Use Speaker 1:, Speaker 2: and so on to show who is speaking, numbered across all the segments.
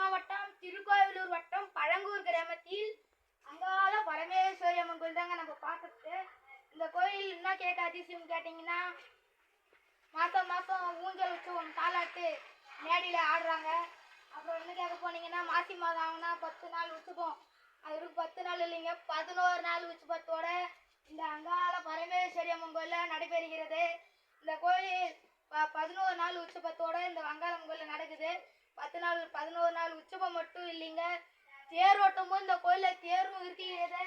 Speaker 1: மாவட்டம் திருக்கோவிலூர் வட்டம் பழங்கூர் கிராமத்தில் அங்காள பரமேஸ்வரி அம்மன் கோயில் தாங்க நம்ம பார்த்துட்டு. இந்த கோயில் என்ன கேட்க அதிசயம் கேட்டிங்கன்னா, மாதம் மாதம் ஊஞ்சல் உற்சவம் தாலாட்டு மேடையில் ஆடுறாங்க. அப்புறம் என்ன கேட்க போனீங்கன்னா, மாசி மாதம் ஆகுனா 10 நாள் உற்சவம். அது 10 நாள் இல்லைங்க, 11 நாள் உற்சவத்தோட இந்த அங்காள பரமேஸ்வரி அம்மன் கோயிலில் நடைபெறுகிறது. இந்த கோயில் 11 நாள் உற்சவத்தோட இந்த அங்காளம்மன் கோயிலில் நடக்குது. 11 நாள் உற்சவம் மட்டும் இல்லைங்க, தேரோட்டமும் இந்த கோயிலில் தேரும் இருக்கிறது.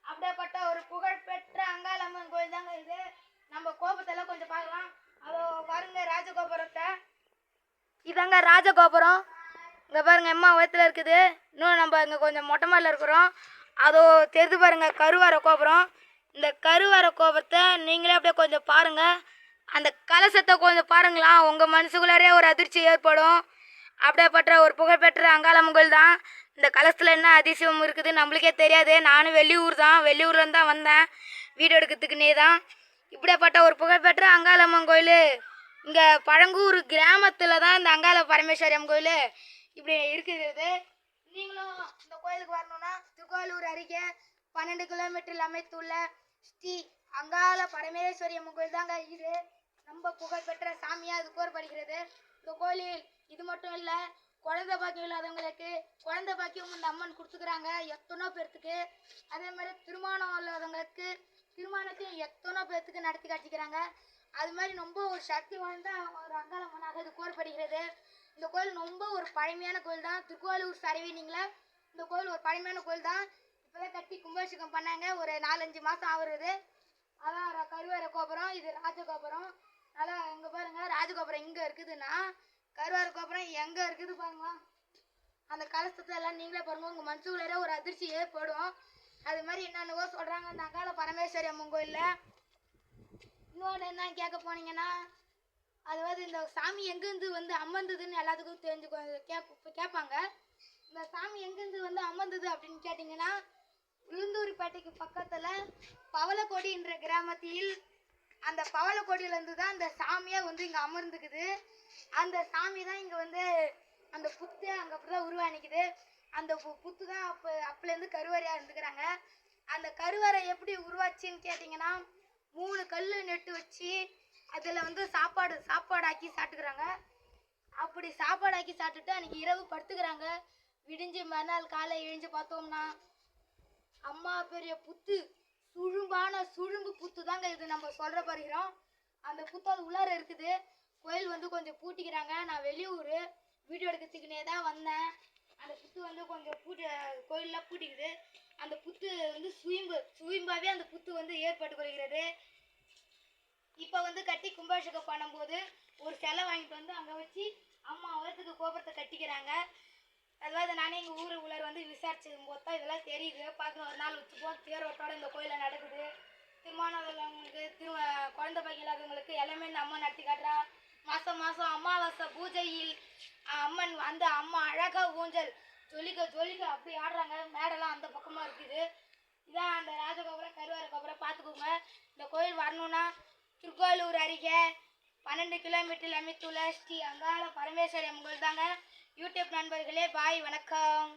Speaker 1: அப்படியேப்பட்ட ஒரு புகழ்பெற்ற அங்காளம்மன் கோயில் தாங்க இது. நம்ம கோபுரத்தெல்லாம் கொஞ்சம் பார்க்கலாம். அதோ பாருங்க ராஜகோபுரத்தை, இதாங்க ராஜகோபுரம். இங்கே பாருங்க எம்மா உயரத்தில் இருக்குது. இன்னும் நம்ம இங்கே கொஞ்சம் மொட்டை மாடியில் இருக்கிறோம். அதோ தெரிந்து பாருங்க கருவறை கோபுரம். இந்த கருவறை கோபுரத்தை நீங்களே அப்படியே கொஞ்சம் பாருங்கள். அந்த கலசத்தை கொஞ்சம் பாருங்களா, உங்கள் மனசுக்குள்ளாரே ஒரு அதிர்ச்சி ஏற்படும். அப்படியேப்பட்ட ஒரு புகழ்பெற்ற அங்காளம்மன் கோயில் தான். இந்த கலசத்தில் என்ன அதிசயம் இருக்குது நம்மளுக்கே தெரியாது. நானும் வெளியூர்லேருந்து தான் வந்தேன் வீடியோ எடுக்கிறதுக்குன்னே தான். இப்படியேப்பட்ட ஒரு புகழ்பெற்ற அங்காளம்மன் கோயில் இங்கே பழங்கூர் கிராமத்தில் தான் இந்த அங்காள பரமேஸ்வரி அம்மன் கோயில் இப்படி இருக்கிறது. நீங்களும் இந்த கோயிலுக்கு வரணும்னா திருக்கோவிலூர் அருகே 12 கிலோமீட்டரில் அமைத்துள்ள ஸ்ரீ அங்காள பரமேஸ்வரி அம்மன் கோயில் தாங்க இது. ரொம்ப புகழ்பெற்ற சாமியாக இது கூறப்படுகிறது. இந்த கோயிலில் இது மட்டும் இல்லை, குழந்தை பாக்கியம் இல்லாதவங்களுக்கு குழந்தை பாக்கியம் இந்த அம்மன் கொடுத்துக்கிறாங்க எத்தனோ பேர்த்துக்கு. அதே மாதிரி திருமணம் இல்லாதவங்களுக்கு திருமணத்தையும் எத்தனோ பேர்த்துக்கு நடத்தி காட்டிக்கிறாங்க. அது மாதிரி ரொம்ப ஒரு சக்தி வாய்ந்த ஒரு அங்காளம்மனாக இது கூறப்படுகிறது. இந்த கோயில் ரொம்ப ஒரு பழமையான கோயில் தான். திருக்கோவிலூர் சரவீனிங்களா இந்த கோயில் ஒரு பழமையான கோயில் தான். இப்போதான் கட்டி கும்பாபிஷேகம் பண்ணாங்க, ஒரு 4-5 மாதம் ஆகுறது. அதான் கருவறை கோபுரம், இது ராஜகோபுரம். நல்லா இங்கே பாருங்க, ராஜகோபுரம் இங்கே இருக்குதுன்னா கருவறை கோபுரம் எங்கே இருக்குது பாருங்களா. அந்த கலசத்தை எல்லாம் நீங்களே பாருங்க, உங்கள் மனசுக்குள்ளே ஒரு அதிர்ச்சி ஏற்படும். அது மாதிரி என்னென்னவோ சொல்கிறாங்க அந்த அங்காள பரமேஸ்வரி அம்மன் கோயிலில். இன்னொன்று என்ன கேட்க போனீங்கன்னா, அதாவது இந்த சாமி எங்கேருந்து வந்து அமர்ந்ததுன்னு எல்லாத்துக்கும் கேட்பாங்க. இந்த சாமி எங்கேருந்து வந்து அமர்ந்தது அப்படின்னு கேட்டிங்கன்னா, உளுந்தூர்பேட்டைக்கு பக்கத்தில் பவளக்கோடி என்ற கிராமத்தில் அந்த பவளக்கோடியிலேருந்து தான் அந்த சாமியாக வந்து இங்கே அமர்ந்துக்குது. அந்த சாமி தான் இங்கே வந்து அந்த புத்து அங்கே அப்படி தான் உருவானிக்குது. அந்த புத்து தான் அப்போலேருந்து கருவறையாக இருந்துக்கிறாங்க. அந்த கருவறை எப்படி உருவாச்சின்னு கேட்டிங்கன்னா, 3 கல் நெட்டு வச்சு அதில் வந்து சாப்பாடு ஆக்கி சாப்பிட்டுக்கிறாங்க. அப்படி சாப்பாடு ஆக்கி சாப்பிட்டுட்டு அன்றைக்கி இரவு படுத்துக்கிறாங்க. விடிஞ்சு மறுநாள் காலை எழுந்து பார்த்தோம்னா அம்மா பெரிய புத்து, சுழும்பு புத்து தாங்க இது நம்ம சொல்கிற பருகிறோம். அந்த புத்து அது உள்ளார இருக்குது. கோயில் வந்து கொஞ்சம் பூட்டிக்கிறாங்க. நான் வெளியூர் வீடியோ எடுக்கிறதுக்குனே தான் வந்தேன். அந்த புத்து வந்து கொஞ்சம் கோயிலெலாம் பூட்டிக்குது. அந்த புத்து வந்து சுயம்பாகவே அந்த புத்து வந்து ஏற்பட்டு கொள்கிறது. இப்போ வந்து கட்டி கும்பாபிஷேகம் பண்ணும்போது ஒரு சிலை வாங்கிட்டு வந்து அங்கே வச்சு அம்மா உரத்துக்கு கோபுரத்தை கட்டிக்கிறாங்க. அதாவது நானே எங்கள் உள்ளார வந்து விசாரிச்சதும் போது தான் இதெல்லாம் தெரியுது. 11 நாள் உற்சவம் தேரோட்டோட இந்த கோயிலில் நடக்குது. திருமணம் உள்ளவங்களுக்கு குழந்தை பாக்கியம் இல்லாதவங்களுக்கு எல்லாமே இந்த அம்மா நடத்தி காட்டுறா. மாதம் அமாவாசை பூஜையில் அம்மன் வந்து அம்மா அழகாக ஊஞ்சல் ஜொலிக்க அப்படி ஆடுறாங்க. மேடெல்லாம் அந்த பக்கமாக இருக்குது. இதான் அந்த ராஜகோபுரம் கருவறை கோபுரம் பார்த்துக்கோங்க. இந்த கோயில் வரணுன்னா திருக்கோவிலூர் அருகே 12 கிலோமீட்டரில் அமைத்துள்ள ஸ்ரீ அங்காள பரமேஸ்வரி அம்மன் கோயில் தாங்க. யூடியூப் நண்பர்களே பாய், வணக்கம்.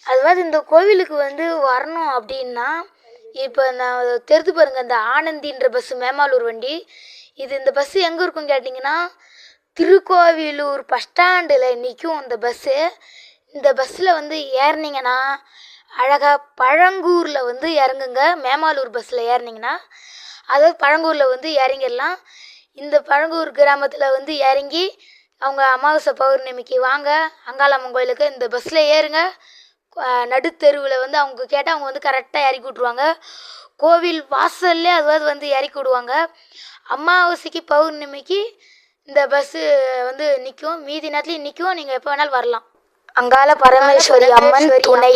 Speaker 2: அதாவது இந்த கோவிலுக்கு வந்து வரணும் அப்படின்னா, இப்போ நான் தெரிந்து பாருங்கள், இந்த ஆனந்தின்ற பஸ்ஸு மேமாலூர் வண்டி இந்த பஸ்ஸு எங்கே இருக்குன்னு கேட்டிங்கன்னா, திருக்கோவிலூர் பஸ் ஸ்டாண்டில் நிற்கும் இந்த பஸ்ஸு. இந்த பஸ்ஸில் வந்து ஏறினீங்கன்னா அழகாக பழங்கூரில் வந்து இறங்குங்க. மேமாலூர் பஸ்ஸில் ஏறினீங்கன்னா அதாவது பழங்கூரில் வந்து இறங்கிடலாம். இந்த பழங்கூர் கிராமத்தில் வந்து இறங்கி அவங்க அமாவாசை பௌர்ணமிக்கு வாங்க அங்காளம்மன் கோயிலுக்கு. இந்த பஸ்ஸில் ஏறுங்க. நடுத்தெருவில் வந்து அவங்க கேட்டால் அவங்க வந்து கரெக்டாக இறக்கி விட்ருவாங்க. கோவில் வாசல்லே அதாவது வந்து இறக்கி விடுவாங்க. அமாவாசைக்கு பௌர்ணமிக்கு இந்த பஸ்ஸு வந்து நிற்கும். மீதி நேரத்துலையும் நிற்கும். நீங்கள் எப்போ வேணாலும் வரலாம். அங்காள பரமேஸ்வரி அம்மன் துணை.